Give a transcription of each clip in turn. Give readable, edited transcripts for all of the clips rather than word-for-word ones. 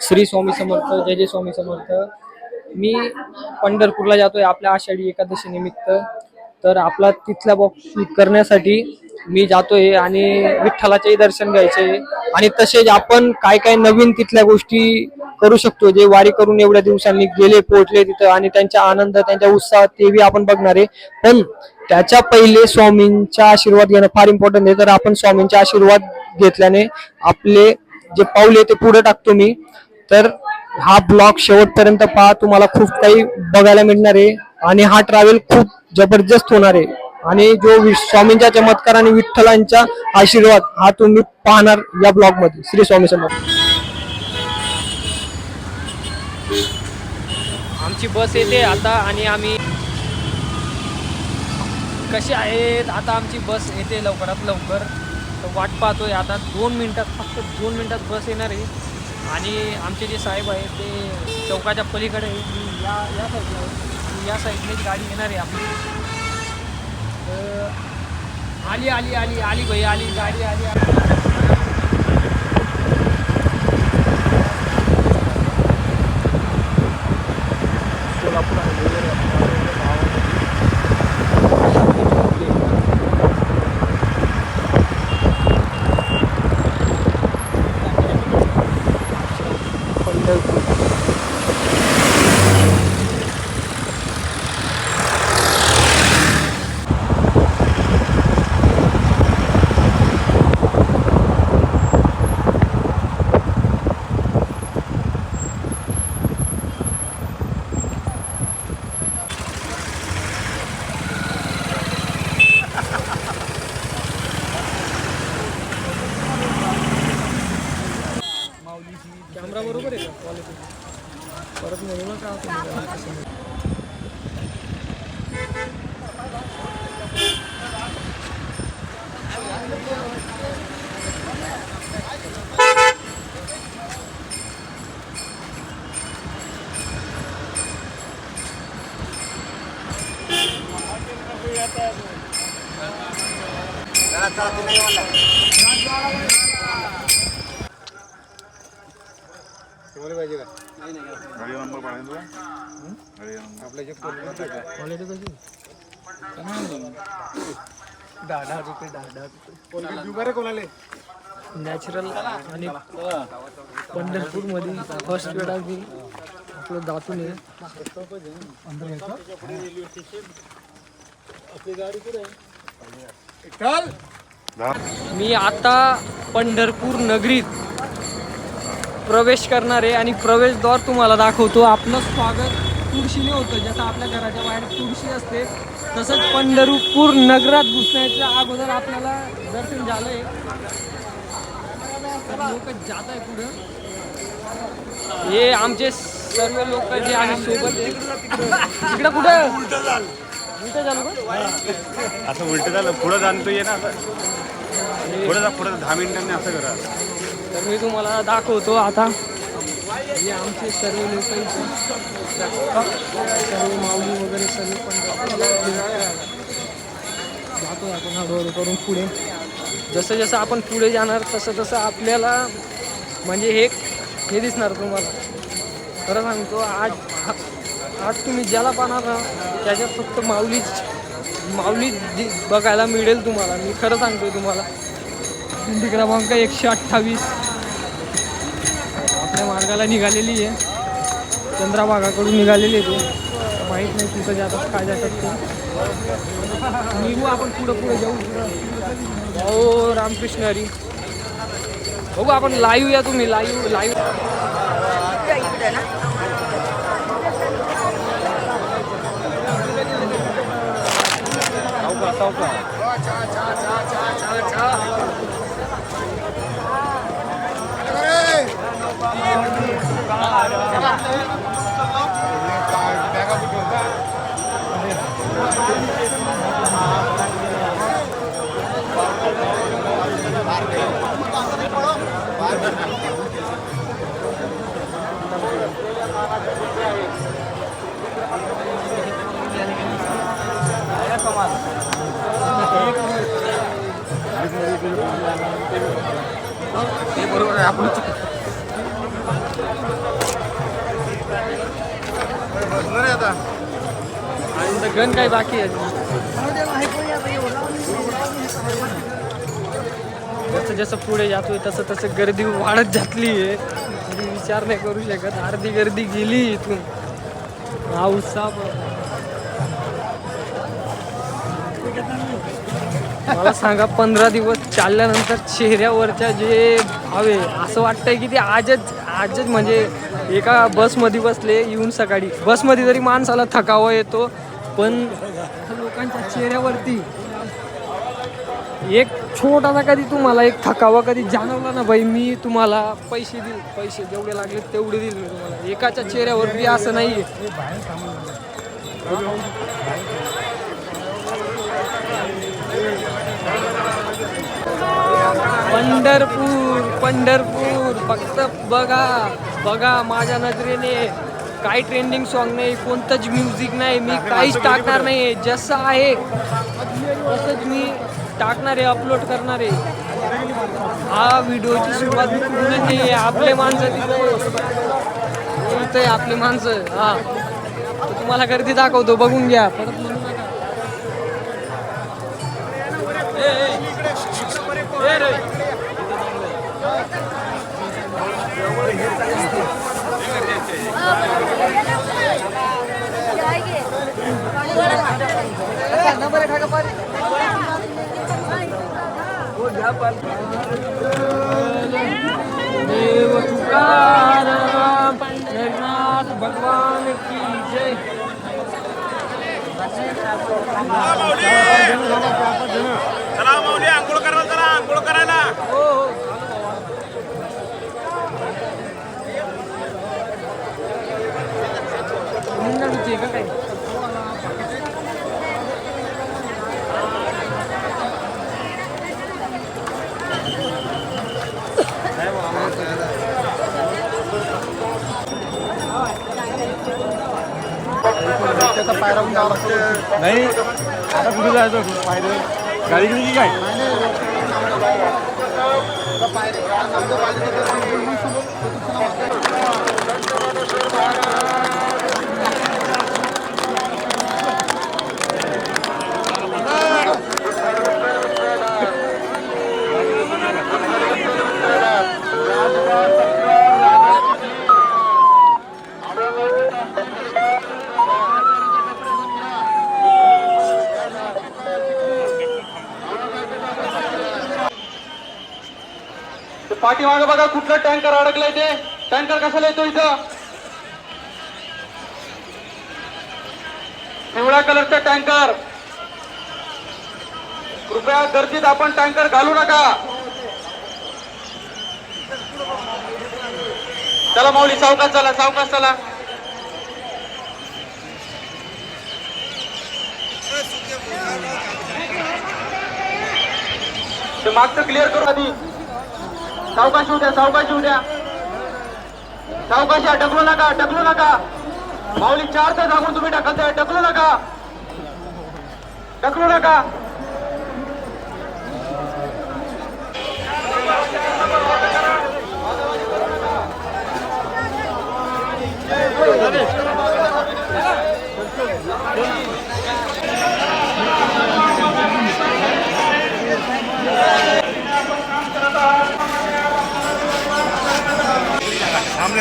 श्री स्वामी समर्थ, जय जय स्वामी समर्थ। मी पंढरपूरला जातोय आपल्या आषाढी एकादशी निमित्त। तर आपला तिथला बॉक्स करण्यासाठी मी जातोय आणि विठ्ठलाचेही दर्शन घ्यायचे आणि तसेच आपण काय काय नवीन तिथल्या गोष्टी करू शकतो, जे वारी करून एवढ्या दिवसांनी गेले पोहोचले तिथं आणि त्यांचा आनंद त्यांच्या उत्साह तेही आपण बघणार आहे। पण त्याच्या पहिले स्वामींचा आशीर्वाद घेणं फार इम्पॉर्टंट आहे। तर आपण स्वामींचा आशीर्वाद घेतल्याने आपले जे पाऊल आहे ते पुढे टाकतो मी। तर हा ब्लॉग शेवटपर्यंत पहा, तुम्हाला खूप काही बघायला मिळणार आहे आणि हा ट्रॅव्हल खूप जबरदस्त होणार आहे आणि जो स्वामींचा चमत्कार आणि विठ्ठलांचा आशीर्वाद हा तुम्ही पाहणार या ब्लॉग मध्ये। श्री स्वामी समर्थ। आमची बस येते आता आणि आम्ही कशी आहेत आता आमची बस येते लवकरात लवकर। तर वाट पाहतोय आता 2 मिनिटात, फक्त 2 मिनिटात बस येणार आहे आणि आमचे जे साहेब आहेत ते चौकाच्या पलीकडे या साईडला आहे, या साईडनेच गाडी येणार आहे आपली। आली आली आली आली भाई आली गाडी आली। कॅमेरा बरोबर आहे का क्वालिटी? परत म्हणू नका पाहिजे का? गाडी नंबर पाहिजे आपल्या जे क्वालिटी कशी 10 रुपये 10 रुपये कोणाले नॅचरल आणि पंढरपूर मध्ये फर्स्ट वेळ आम्ही आपलं दातून आहे। आपली गाडी कुठे आहे? मी आता पंढरपूर नगरीत प्रवेश करणार आहे आणि प्रवेशद्वार तुम्हाला दाखवतो। आपलं स्वागत तुळशीने होतं, जसं आपल्या घराच्या बाहेर तुळशी असते तसंच पंढरपूर नगरात घुसण्याच्या अगोदर आपल्याला दर्शन झालंय। लोक जात आहे पुढं, हे आमचे सर्व लोक जे आम्ही सोबत आहे। इकडं कुठं उलट झालं का? असं उलट झालं पुढं जाणतोय ना, पुढं 10 मिनिटांनी असं करा। तर मी तुम्हाला दाखवतो आता, हे आमचे सर्व लोक सर्व माऊली वगैरे सर्व पण जातो आपण हळूहळू करून पुढे। जसं जसं आपण पुढे जाणार तसं तसं आपल्याला म्हणजे हे दिसणार तुम्हाला। खरं सांगतो आज तुम्ही ज्याला पाहणार ना त्याच्यात फक्त माऊली बघायला मिळेल तुम्हाला। मी खरं सांगतोय तुम्हाला। दिंडी क्रमांक 128 आपल्या मार्गाला निघालेली आहे, चंद्रभागाकडून निघालेली आहे। ते माहीत नाही कुठं जातात काय जातात ते। निघू आपण पुढे जाऊ। हो रामकृष्ण हरी। बघू आपण लाईव्ह या, तुम्ही लाईव्ह बरोबर आहे आपण आता आणि गण काय बाकी आहे जसं जसं पुढे जातोय तसं तसं गर्दी वाढत जातली आहे विचार नाही करू शकत अर्धी गर्दी गेली इथून हा उत्साह मला सांगा 15 दिवस चालल्यानंतर चेहऱ्यावरच्या जे भाव आहे असं वाटतंय की ते आजच म्हणजे एका बसमध्ये बसले येऊन सकाळी बसमध्ये जरी माणसाला थकावा येतो पण लोकांच्या चेहऱ्यावरती एक छोटासा कधी तुम्हाला एक थकावा कधी जाणवला ना बाई मी तुम्हाला पैसे देईल पैसे जेवढे लागले तेवढे देईल मी तुम्हाला एकाच्या चेहऱ्यावरती असं नाही पंढरपूर फक्त बघा माझ्या नजरेने काही ट्रेंडिंग सॉन्ग नाही कोणतंच म्युझिक नाही मी काहीच टाकणार नाही जसं आहे तसंच मी टाकणार आहे अपलोड करणार आहे हा व्हिडिओची सुरुवात पूर्ण नाही आपले माणसं तिथे आपले माणसं हा तुम्हाला गर्दी दाखवतो बघून घ्या परत म्हणू नका देव तुकाराम पंढरनाथ भगवान की जय चला माऊली आंघोळ करायला चला आंघोळ करायला हो का काय नाही आता कुठे जायचं पायऱ्या गाडी गेली की काय पाठीमागे बघा कुठलं टँकर अडकलंय ते टँकर कशाला येतो इथं पिवळ्या कलरचा टँकर कृपया गर्दीत आपण टँकर घालू नका चला माऊली सावकाश चला ते मागचं क्लिअर करू आधी सावकाश येऊ द्या सावकाश ढकलू नका माऊली 4 तर सांगून तुम्ही ढकलताय ढकलू नका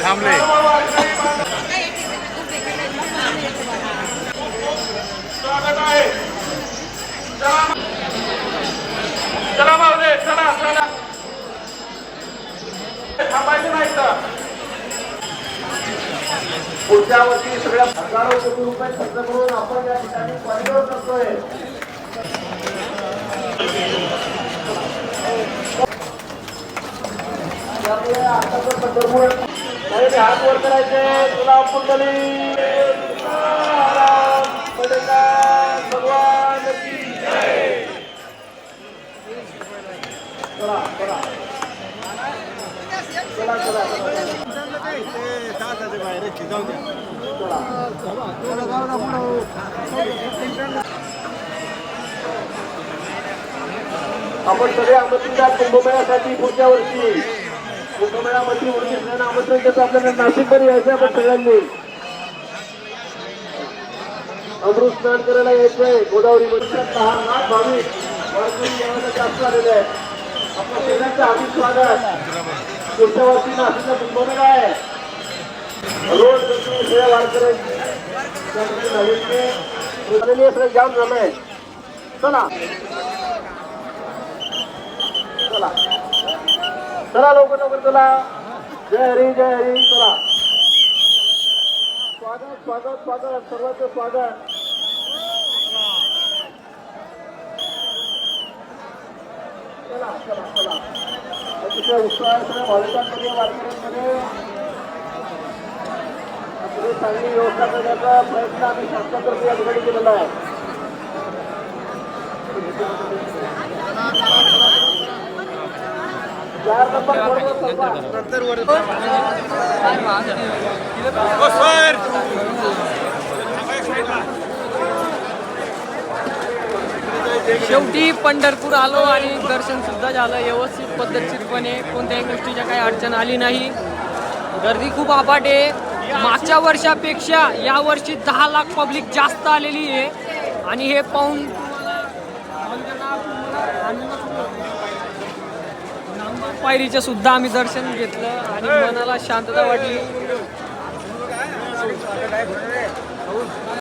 थांबले चला माऊली चला थांबायचं नाही तर पुढच्या वर्षी सगळ्या हजारो कोटी रुपये खर्च करून आपण या ठिकाणी कॉरिडॉर करतोय त्यामुळे आताचं पंढरपूर हात वर करायचे तुला पुंडली भगवान की जय आपण सगळे आमंत्रित कुंभमेळ्यासाठी पुढच्या वर्षी कुंभमेळ्यामध्ये उर्जित आमंत्रण देतो. आपल्याला नाशिकमध्ये यायचं आपण सगळ्यांनी अमृत स्नान करायला यायचंय. गोदावरी मध्ये 10 लाख भाविक वारकरी यायला जास्त आलेले आहेत. आपल्या सगळ्यांचं हार्दिक स्वागत. पुढच्या वर्षी नाशिकला कुंभमेळा आहे. रोज सगळ्या वारकऱ्यांची जाम झालंय. चला चला चला लवकर लवकर चला. जय हरी जय हरी. चला स्वागत स्वागत स्वागत सर्वांचं स्वागत. चला चला चला अतिशय उत्साहाच्या भाविकांमध्ये वारकऱ्यांमध्ये चांगली व्यवस्था करण्याचा प्रयत्न आम्ही शासनातर्फे या ठिकाणी केलेला आहे. शेवटी पंढरपूर आलो आणि दर्शन सुद्धा झालं व्यवस्थित पद्धतशीरपणे. कोणत्याही गोष्टीच्या काही अडचण आली नाही. गर्दी खूप अफाट आहे. मागच्या वर्षापेक्षा या वर्षी 10 लाख पब्लिक जास्त आलेली आहे. आणि हे पाहून पायरीचं सुद्धा आम्ही दर्शन घेतलं आणि मनाला शांतता वाटली.